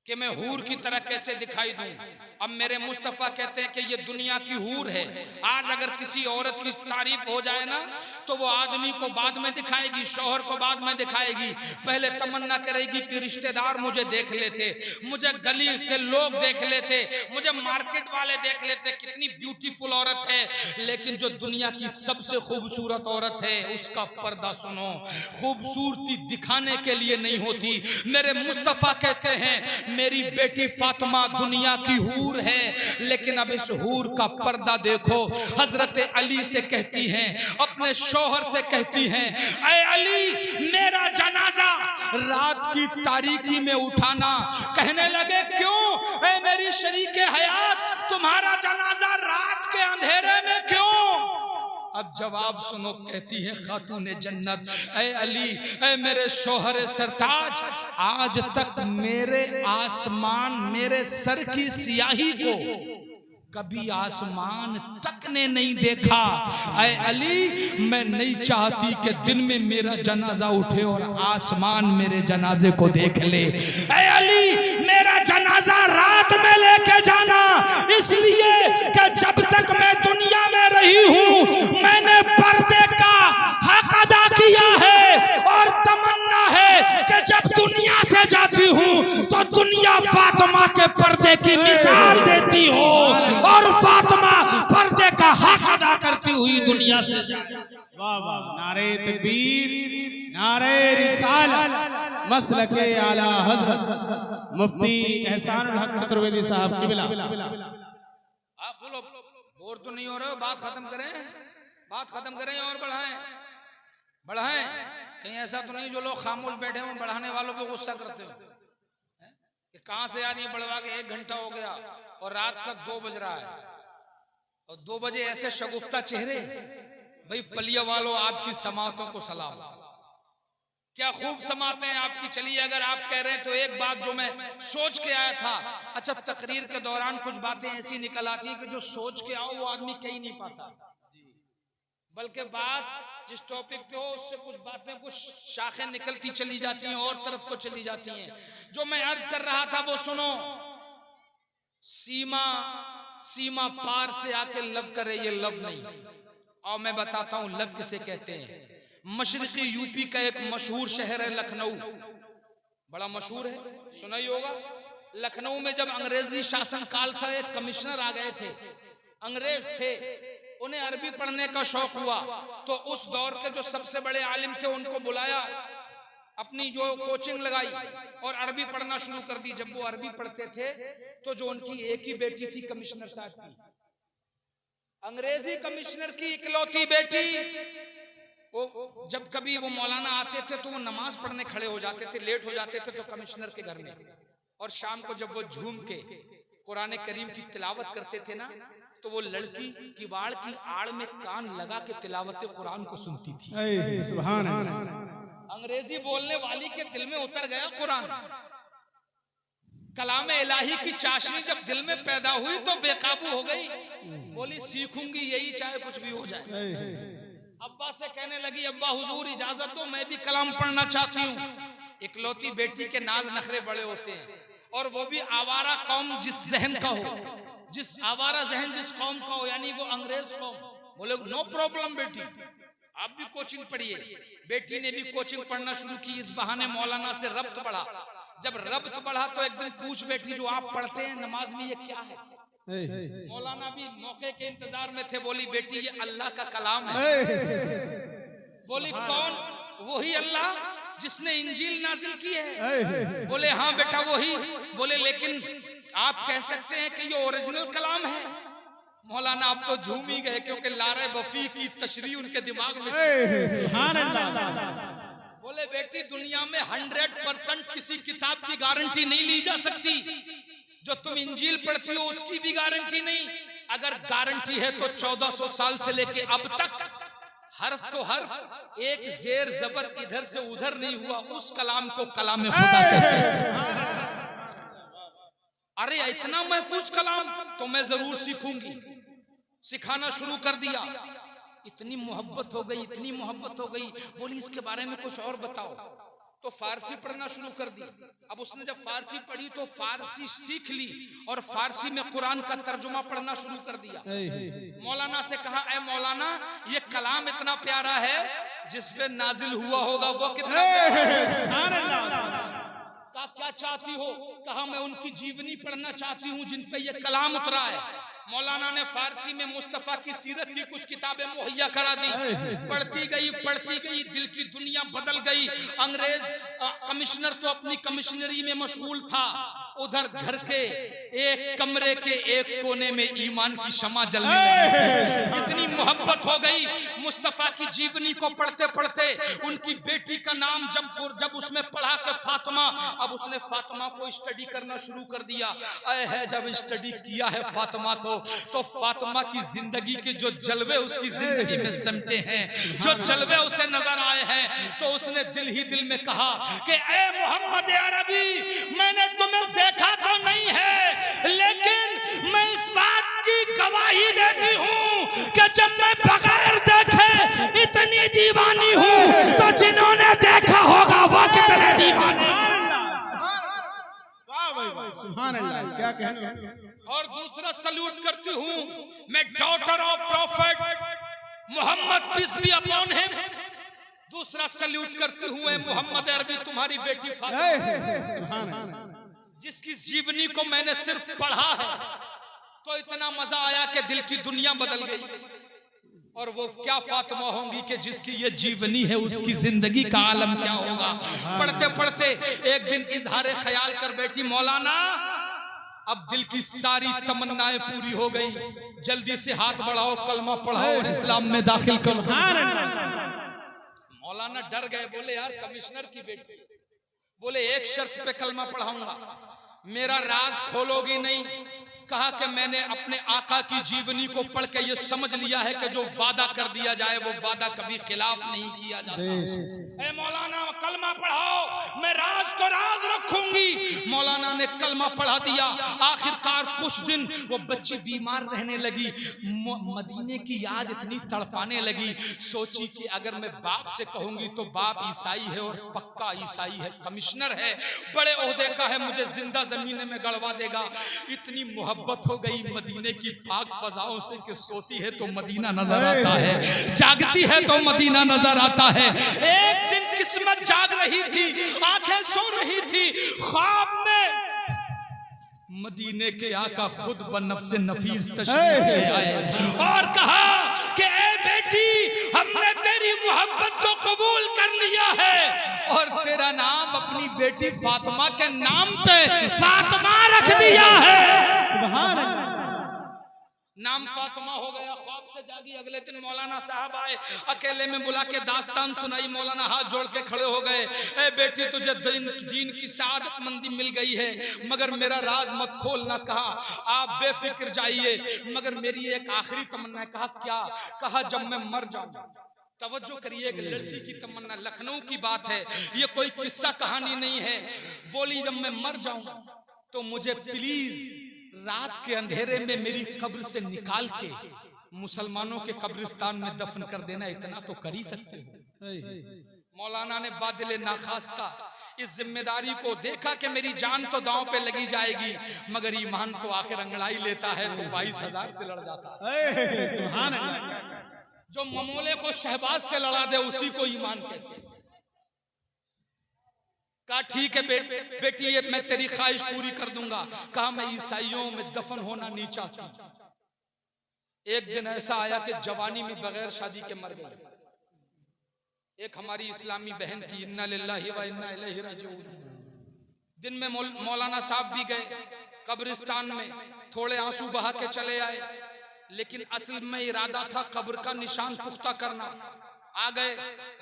कि मैं हूर की तरह कैसे दिखाई दूं। अब मेरे मुस्तफ़ा कहते हैं कि ये दुनिया की हूर है। आज अगर किसी औरत की तारीफ हो जाए ना तो वो आदमी को बाद में दिखाएगी, शौहर को बाद में दिखाएगी। पहले तमन्ना करेगी कि रिश्तेदार मुझे देख लेते, मुझे गली के लोग देख लेते, मुझे मार्केट वाले देख लेते, कितनी ब्यूटीफुल औरत है। लेकिन जो दुनिया की सबसे खूबसूरत औरत है उसका पर्दा सुनो, खूबसूरती दिखाने के लिए नहीं होती। मेरे मुस्तफ़ा कहते हैं मेरी बेटी फातिमा दुनिया की हूर है, लेकिन अब इस हूर का पर्दा देखो। हजरत अली से कहती हैं, अपने शौहर से कहती हैं, ऐ अली मेरा जनाजा रात की तारीकी में उठाना। कहने लगे क्यों? ऐ मेरी शरीके हयात, तुम्हारा जनाजा रात के अंधेरे में क्यों? अब जवाब सुनो, कहती है खातूने जन्नत, ऐ अली, ऐ मेरे शौहर सरताज, आज तक मेरे आसमान, मेरे सर की सियाही को कभी आसमान तक ने नहीं देखा। ऐ अली, मैं नहीं चाहती कि दिन में मेरा जनाजा उठे और आसमान मेरे जनाजे को देख ले। ऐ अली, मेरा जनाजा रात में लेके जाना, इसलिए कि जब तक मैं दुनिया में रही हूँ मैंने पर्दे का हक अदा किया है। और तमन्ना है कि जब दुनिया से जाती हूँ तो दुनिया फातिमा के पर्दे की मिसाल देती हो और फातिमा पर्दे का हक अदा करती हुई दुनिया से जाए। वाह वाह, नारे तकबीर, नारे रिसालत, मसलके आला हजरत मुफ्ती एहसानुल हक चतुर्वेदी साहब किबला। आप बोलो, बोर तो नहीं हो रहे हो? बात खत्म करें, बात खत्म करें और बढ़ाएं। कहीं ऐसा तो नहीं जो लोग खामोश बैठे हो बढ़ाने वालों पे गुस्सा करते हो कि कहां से यार ये बढ़वा के 1 घंटा हो गया और रात का 2 बज रहा है और 2 बजे ऐसे शगुफ्ता चेहरे। भाई पलिया वालों, आपकी समातों को सलाम, क्या खूब समाते हैं आपकी। चलिए, अगर आप कह रहे हैं तो एक बात जो मैं सोच के आया था, अच्छा तकरीर के दौरान कुछ बातें ऐसी निकल आती हैं कि जो सोच के आओ वो आदमी कह ही नहीं पाता, बल्कि बात जिस टॉपिक पे हो उससे कुछ बातें, कुछ शाखें निकलती चली जाती हैं और तरफ को चली जाती हैं। जो मैं अर्ज कर रहा था वो सुनो, सीमा पार से आके लव करे, ये लव नहीं। और मैं बताता हूं लव किसे कहते हैं। मशरिकी यूपी का एक मशहूर शहर है लखनऊ, बड़ा मशहूर है, सुना ही होगा। लखनऊ में जब अंग्रेजी शासन काल था, एक कमिश्नर आ गए थे, अंग्रेज थे, उन्हें अरबी पढ़ने का शौक हुआ तो उस दौर के जो सबसे बड़े आलिम थे उनको बुलाया, अपनी जो कोचिंग लगाई और अरबी पढ़ना शुरू कर दी। जब वो अरबी पढ़ते थे तो जो उनकी एक ही बेटी थी कमिश्नर साहब की, अंग्रेजी कमिश्नर की इकलौती बेटी, वो जब कभी वो मौलाना आते थे तो वो नमाज पढ़ने खड़े हो जाते थे, लेट हो जाते थे तो कमिश्नर के घर में, और शाम को जब वो झूम के कुरान करीम की तिलावत करते थे ना तो वो लड़की किवाड़ की आड़ में कान लगा के तिलावत कुरान को सुनती थी। सुभान अल्लाह। अंग्रेजी बोलने वाली के दिल में उतर गया कुरान। कलाम इलाही की चाशनी जब दिल में पैदा हुई तो बेकाबू हो गई। बोली सीखूंगी यही चाहे कुछ भी हो जाए। अब्बा से कहने लगी अब्बा हुजूर इजाजत दो, मैं भी कलाम पढ़ना चाहती हूँ। इकलौती बेटी के नाज नखरे बड़े होते हैं, और वो भी आवारा कौम जिस जहन का हो, जिस आवारा जहन जिस कौम का हो, यानी वो अंग्रेज कौम। बोले नो प्रॉब्लम बेटी, आप भी कोचिंग पढ़िए। बेटी ने भी कोचिंग पढ़ना शुरू की। इस बहाने मौलाना से रब्त बढ़ा। जब रब्त बढ़ा तो एक दिन पूछ बेटी जो आप पढ़ते हैं नमाज में ये क्या है? मौलाना भी मौके के इंतजार में थे। बोली बेटी ये अल्लाह का कलाम है। बोली कौन? वही अल्लाह जिसने इंजील नाजिल की है। बोले हाँ बेटा वही। बोले लेकिन आप कह सकते हैं कि ये ओरिजिनल कलाम है? मौलाना आप तो झूम ही गए, क्योंकि लारे बफी की तशरीह उनके दिमाग में। सुभान अल्लाह। बोले बेटी दुनिया में 100% किसी किताब की गारंटी नहीं ली जा सकती। जो तुम इंजील पढ़ती हो उसकी भी गारंटी नहीं। अगर गारंटी है तो 1400 साल से लेके अब तक हर्फ तो हर्फ, एक जेर जबर इधर से उधर नहीं हुआ, उस कलाम को कलाम खुदा कहते हैं। अरे इतना महफूज कलाम तो मैं जरूर सीखूंगी। सिखाना शुरू कर दिया। इतनी मोहब्बत हो गई, इतनी मोहब्बत हो गई। बोली इसके बारे में कुछ और बताओ। तो फारसी पढ़ना शुरू कर दी। अब उसने जब फारसी पढ़ी तो फारसी सीख ली और फारसी में कुरान का तर्जुमा पढ़ना शुरू कर दिया। मौलाना से कहा ऐ मौलाना ये कलाम इतना प्यारा है जिस पे नाजिल हुआ होगा वो कितना का क्या चाहती हो? कहा मैं उनकी जीवनी पढ़ना चाहती हूँ जिन पे ये कलाम उतरा है। मौलाना ने फारसी में मुस्तफा की सीरत की कुछ किताबें मुहैया करा दी। पढ़ती गई, दिल की दुनिया बदल गई। अंग्रेज कमिश्नर तो अपनी कमिश्नरी में मशगूल था, उधर घर के एक कमरे के एक कोने में ईमान की शमा जलने लगी। इतनी मोहब्बत हो गई। मुस्तफा की जीवनी को पढ़ते पढ़ते उनकी बेटी का नाम जब उसमें पढ़ा के फातिमा, अब उसने फातिमा को स्टडी करना शुरू कर दिया। है जब स्टडी किया है फातिमा को तो फातिमा की जिंदगी के जो जलवे उसकी जिंदगी में समटे हैं, जो जलवे उसे नजर आए हैं, तो उसने दिल ही दिल में कहा कि ए मोहम्मद अरबी, मैंने तुम्हें देखा तो नहीं है, लेकिन मैं इस बात की गवाही देती हूँ कि जब मैं बगैर देखे इतनी दीवानी हूँ तो जिन्होंने देखा होगा वो कितने दीवाने। सुभान अल्लाह, क्या कहने। और दूसरा सल्यूट करती हूँ मैं daughter of prophet Muhammad peace be upon him. दूसरा सल्यूट करती हूँ मोहम्मद अरबी, तुम्हारी बेटी फातिमा, जिसकी जीवनी को मैंने सिर्फ पढ़ा है तो इतना मजा आया कि दिल की दुनिया बदल गई। और वो क्या फातिमा होंगी कि जिसकी ये जीवनी है उसकी जिंदगी का आलम क्या होगा। पढ़ते पढ़ते एक दिन इजहार ख्याल कर बैठी, मौलाना अब दिल की सारी तमन्नाएं पूरी हो गई, जल्दी से हाथ बढ़ाओ, कलमा पढ़ाओ और इस्लाम में दाखिल करो। मौलाना डर गए, बोले यार कमिश्नर की बेटी, बोले एक शर्त पे कलमा पढ़ाऊंगा, मेरा राज खोलोगी नहीं। कहा कि मैंने अपने आका की जीवनी को पढ़ के ये समझ लिया है कि जो वादा कर दिया जाए वो वादा कभी खिलाफ नहीं किया जाता। ए मौलाना कलमा पढ़ाओ, मैं राज को राज रखूंगी। मौलाना ने कलमा पढ़ा दिया। आखिरकार कुछ दिन वो बच्ची बीमार रहने लगी, मदीने की याद इतनी तड़पाने लगी। सोची कि अगर मैं बाप से कहूंगी तो बाप ईसाई है और पक्का ईसाई है, कमिश्नर है, बड़े ओहदे का है, मुझे जिंदा जमीन में गड़वा देगा। इतनी मोहब्बत हो गई मदीने की पाक फजाओं से कि सोती है तो मदीना नजर आता है, जागती है तो मदीना नजर आता है। एक दिन किस्मत जाग रही थी, आंखें सो रही थी, ख्वाब में मदीने के आका खुद बनफ्से नफीस तशरीफ ले आए और कहा कि ए बेटी, हमने तेरी मोहब्बत को कबूल कर लिया है और तेरा नाम अपनी बेटी फातिमा के नाम पे फातिमा रख दिया है। नाम फातिमा हो गया, ख्वाब से जागी। अगले दिन मौलाना साहब आए, अकेले में बुला के दास्तान सुनाई। मौलाना हाथ जोड़ के खड़े हो गए, ए बेटी तुझे दीन की सआदत मंदी मिल गई है, मगर मेरा राज मत खोलना। कहा आप बेफिक्र जाइए, मगर मेरी एक आखिरी तमन्ना है। कहा क्या? कहा जब मैं मर जाऊं। तवज्जो करिए, एक लड़की की तमन्ना, लखनऊ की बात है, ये कोई किस्सा कहानी नहीं है। बोली जब मैं मर जाऊं तो मुझे प्लीज रात के अंधेरे में मेरी कब्र से निकाल के मुसलमानों के कब्रिस्तान में दफन कर देना, इतना तो कर ही सकते हो। मौलाना ने बादल नाखास्ता इस जिम्मेदारी को देखा कि मेरी जान तो दांव पे लगी जाएगी, मगर ईमान तो आखिर अंगड़ाई लेता है, तो 22,000 से लड़ जाता है। सुभान अल्लाह। जो ममोले को शहबाज से लड़ा दे उसी को ईमान कहते हैं। कहा ठीक है बेटी, ये मैं तेरी ख्वाहिश पूरी कर दूंगा। कहा मैं ईसाइयों में दफन होना नहीं चाहती। एक दिन ऐसा आया कि जवानी में बगैर शादी के मर गए। एक हमारी इस्लामी बहन थी, इन्ना लिल्लाहि व इन्ना इलैहि राजिऊन। दिन में मौलाना साहब भी गए कब्रिस्तान में, थोड़े आंसू बहा के चले आए, लेकिन असल में इरादा था कब्र का निशान पुख्ता करना। आ गए,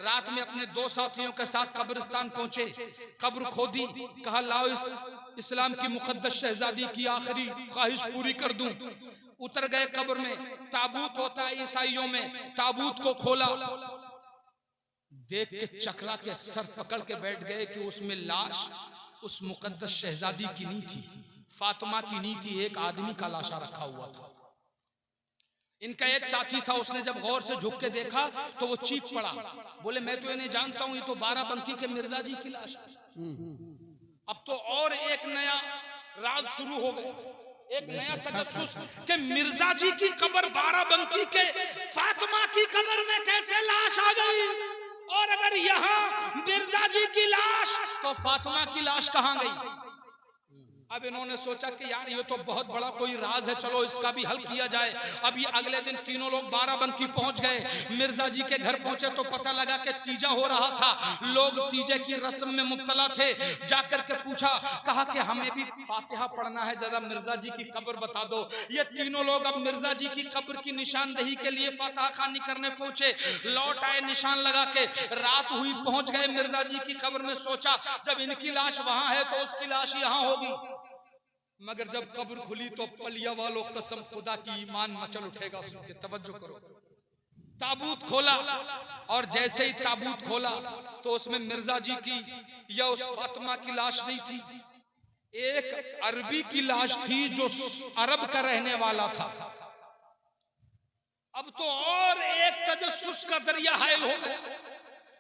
रात में अपने 2 साथियों के साथ कब्रिस्तान पहुंचे, कब्र खोदी। कहा लाओ इस्लाम की मुकद्दस शहजादी की आखिरी ख्वाहिश पूरी कर दूं। उतर गए कब्र में, ताबूत होता है ईसाइयों में, ताबूत को खोला, देख के चकरा के सर पकड़ के बैठ गए कि उसमें लाश उस मुकद्दस शहजादी की नहीं थी, फातिमा की नहीं थी, एक आदमी का लाशा रखा हुआ था। इनका एक साथी था, उसने जब गौर से झुक के देखा तो वो चीख पड़ा, बोले मैं तो इन्हें जानता हूं, ये तो बाराबंकी के मिर्जा जी की लाश है। अब तो और एक नया राज शुरू हो गया, एक नया तजस्सुस कि मिर्जा जी की कब्र बाराबंकी के फातिमा की कब्र में कैसे लाश आ गई, और अगर यहाँ मिर्जा जी की लाश तो फातिमा की लाश कहाँ गई। अब इन्होंने सोचा कि यार ये तो बहुत बड़ा कोई राज है, चलो इसका भी हल किया जाए। अब ये अगले दिन तीनों लोग बाराबंकी पहुंच गए। मिर्जा जी के घर पहुंचे तो पता लगा कि तीजा हो रहा था, लोग तीजे की रस्म में मुब्तला थे। जाकर के पूछा, कहा कि हमें भी फातिहा पढ़ना है, जरा मिर्जा जी की कब्र बता दो। ये तीनों लोग अब मिर्जा जी की कब्र की निशानदही के लिए फातिहा खानी करने पहुंचे, लौट आए निशान लगा के। रात हुई, पहुंच गए मिर्जा जी की कब्र में। सोचा जब इनकी लाश वहां है तो उसकी लाश यहाँ होगी, मगर जब कब्र खुली तो पलिया वालों कसम खुदा की ईमान मचल उठेगा सुन के। तवज्जो करो, ताबूत खोला, और जैसे ही ताबूत खोला तो उसमें मिर्जा जी की या उस फातिमा की लाश नहीं थी, एक अरबी की लाश थी जो अरब का रहने वाला था। अब तो और एक तजस्सुस का दरिया हायल हो गया,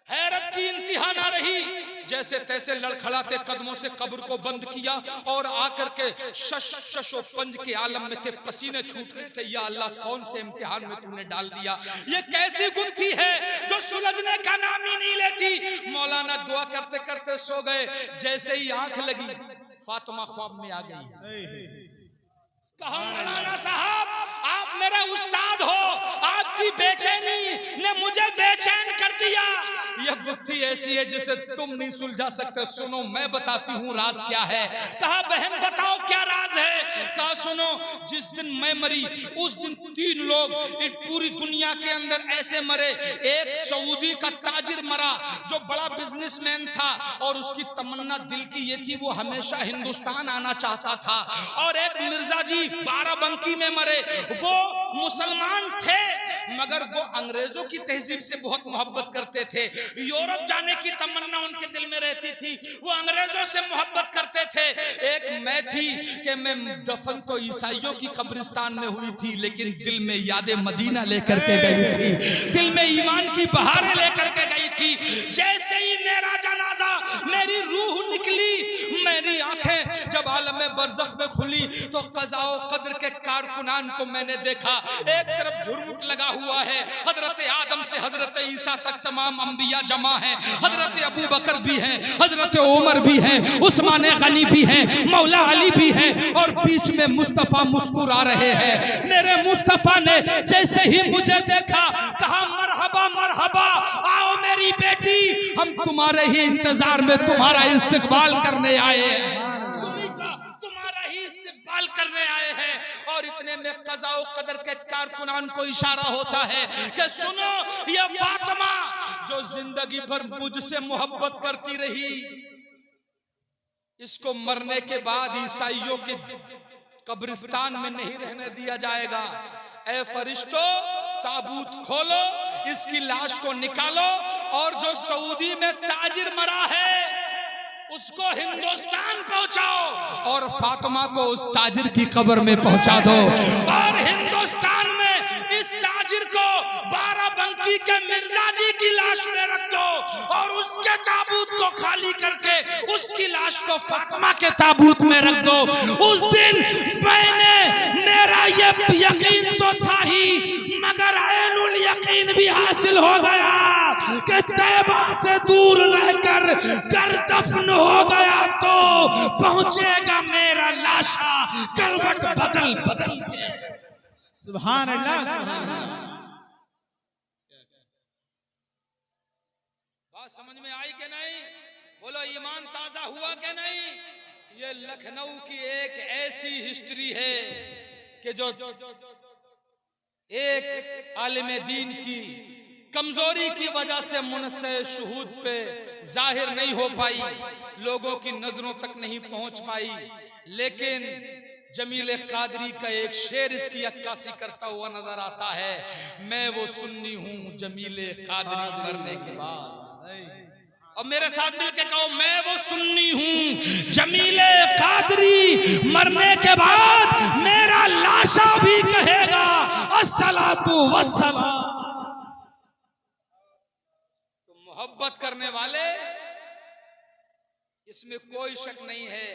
हैरत की इंतहा ना रही। जैसे तैसे लड़खड़ाते कदमों से कब्र को बंद किया और आकर के शशो पंज के आलम में थे, पसीने छूट रहे थे। या अल्लाह, कौन से इम्तिहान में तुमने डाल दिया, ये कैसी गुत्थी है जो सुलझने का नाम ही नहीं लेती। मौलाना दुआ करते करते सो गए। जैसे ही आंख लगी फातिमा ख्वाब में आ गई। कहा मौलाना साहब आप मेरे उस्ताद हो, आपकी बेचैनी ने मुझे बेचैन कर दिया। यह गुत्थी ऐसी है जिसे तुम नहीं सुलझा सकते। सुनो मैं बताती हूँ राज क्या है। कहा बहन बताओ क्या राज है। कहा सुनो, जिस दिन मैं मरी उस दिन 3 लोग पूरी दुनिया के अंदर ऐसे मरे। एक सऊदी का ताजिर मरा जो बड़ा बिजनेसमैन था और उसकी तमन्ना दिल की ये थी वो हमेशा हिंदुस्तान आना चाहता था। और एक मिर्जा जी बाराबंकी में मरे, वो मुसलमान थे मगर वो अंग्रेजों की तहजीब से बहुत मोहब्बत करते थे। यूरोप जाने की तमन्ना उनके दिल में रहती थी, वो अंग्रेजों से मोहब्बत करते थे। एक मैं थी कि मैं दफन तो ईसाइयों की कब्रिस्तान में हुई थी, लेकिन दिल में याद मदीना लेकर के गई थी, दिल में ईमान की बहारें लेकर के गई थी। जैसे ही मेरा जनाजा, मेरी रूह निकली, मेरी आंखें जब आलम बरज़ख में खुली तो क़ज़ा व क़द्र के कारकुनान को मैंने देखा। एक तरफ झुरमुट लगा हुआ है, हजरत आदम से हजरत ईसा तक तमाम अंबिया जमा हैं, हजरत अबू बकर भी हैं, हजरत उमर भी हैं, उस्मान गनी भी हैं, मौला अली भी हैं, और बीच में मुस्तफ़ा मुस्कुरा रहे हैं। मेरे मुस्तफ़ा ने जैसे ही मुझे देखा कहा मरहबा मरहबा, आओ मेरी बेटी, हम तुम्हारे ही इंतजार में तुम्हारा इस्तकबाल करने आए हैं, तुम्हारा ही इस्तकबाल करने आए हैं। और इतने में कज़ा व क़दर के कारकुनान को इशारा होता है कि सुनो, ये फातिमा जो जिंदगी भर मुझसे मोहब्बत करती रही, इसको मरने के बाद ईसाइयों के कब्रिस्तान में नहीं रहने दिया जाएगा। ऐ फरिश्तों, ताबूत खोलो, इसकी लाश को निकालो और जो सऊदी में ताजिर मरा है उसको हिंदुस्तान पहुंचाओ और फातिमा को उस ताजिर की कब्र में पहुंचा दो। और हिंदुस्तान में इस ताजिर को बाराबंकी के मिर्जा जी की लाश में रख दो और उसके ताबूत को खाली करके उसकी लाश को फातिमा के ताबूत में रख दो। उस दिन मेरा ये यकीन तो था ही, मगर ऐनुल यकीन भी हासिल हो गया कि तैबा से दूर रहकर कर दफन हो गया तो पहुंचेगा मेरा लाशा करवट बदल बदल के। सुभान अल्लाह, सुभान अल्लाह। बात समझ में आई कि नहीं? बोलो, ईमान ताजा हुआ कि नहीं? ये लखनऊ की एक ऐसी हिस्ट्री है कि जो एक आलिम दीन की कमजोरी की वजह से मुनस्से शुहूद पे जाहिर नहीं हो पाई, लोगों की नजरों तक नहीं पहुंच पाई। लेकिन जमील कादरी का एक शेर इसकी अक्कासी करता हुआ नजर आता है, मैं वो सुन्नी हूं जमील कादरी मरने के बाद। और मेरे साथ मिलके कहो, मैं वो सुन्नी हूं जमील कादरी मरने के बाद मेरा लाशा भी कहेगा अस्सलातु वस्सलाम। तो मोहब्बत करने वाले, इसमें कोई शक नहीं है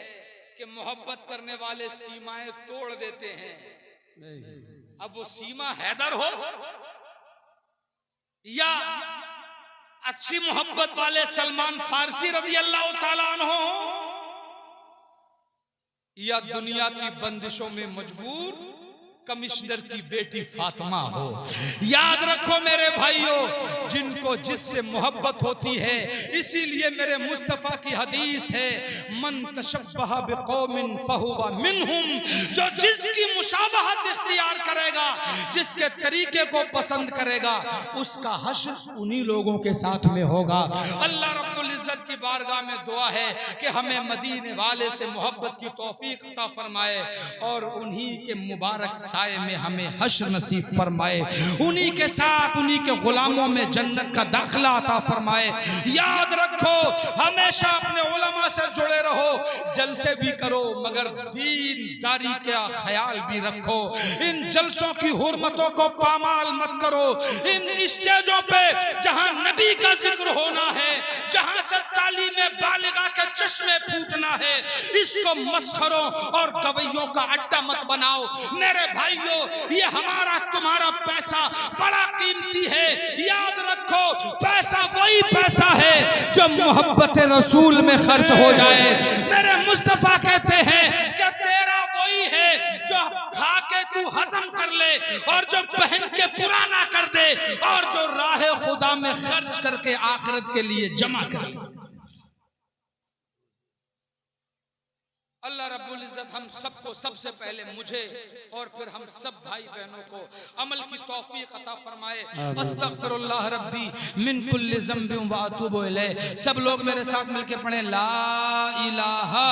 कि मोहब्बत करने वाले सीमाएं तोड़ देते हैं। अब वो सीमा हैदर हो या अच्छी मोहब्बत वाले सलमान फारसी रज़ी अल्लाह तआला अन्हु या दुनिया की बंदिशों में मजबूर कमिश्नर की बेटी फातिमा हो, याद रखो मेरे भाइयों, जिनको जिससे मोहब्बत होती है, इसीलिए मेरे मुस्तफा की हदीस है, मन तशब्बह बिकौमिन फहुवा मिनहुम, जो जिसकी मुशाबहत इख्तियार करेगा, जिसके तरीके को पसंद करेगा, उसका हश्र उन्हीं लोगों के साथ में होगा। अल्लाह रब्बुल इज्जत की बारगाह में दुआ है कि हमें मदीने वाले से मोहब्बत की तौफीक अता फरमाए और उन्हीं के मुबारक साए में हमें हश्र नसीब फरमाए, उन्हीं के साथ उन्हीं के गुलामों में जन्नत का दाखिला अता फरमाए। याद रखो, हमेशा अपने उलमा से जुड़े रहो, जलसे भी करो मगर दीनदारी का ख्याल भी रखो। इन जलसों की हुर्मतों को पामाल मत करो। इन स्टेजों पे जहां नबी का जिक्र होना है, जहां से तालीम बालिगा के चश्मे फूटना है, इसको मस्खरों और गवैयों का अड्डा मत बनाओ। मेरे भाइयों, ये हमारा तुम्हारा पैसा बड़ा कीमती है। याद रखो, पैसा वही पैसा है जो मोहब्बत रसूल में खर्च हो जाए। मेरे मुस्तफा कहते हैं कि तेरा वही है जो खा के तू हजम कर ले और जो पहन के पुराना कर दे और जो राह खुदा में खर्च करके आखिरत के लिए जमा कर ले। अल्लाह रब्बुल इज्जत हम सबको, सबसे पहले मुझे और फिर हम सब भाई बहनों को अमल की तौफीक अता फरमाए। अस्तगफिरुल्लाह रब्बी मिन कुल्लि ज़ंबिन व अतूबु इलैह। सब लोग मेरे साथ मिलके पढ़ें, ला इलाहा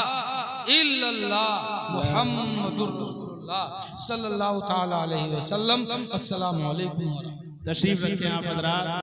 इल्लल्लाह मुहम्मदुर रसूलुल्लाह सल्लल्लाहु तआला अलैहि वसल्लम। अस्सलामु अलैकुम। तशरीफ रखें आप हज़रात।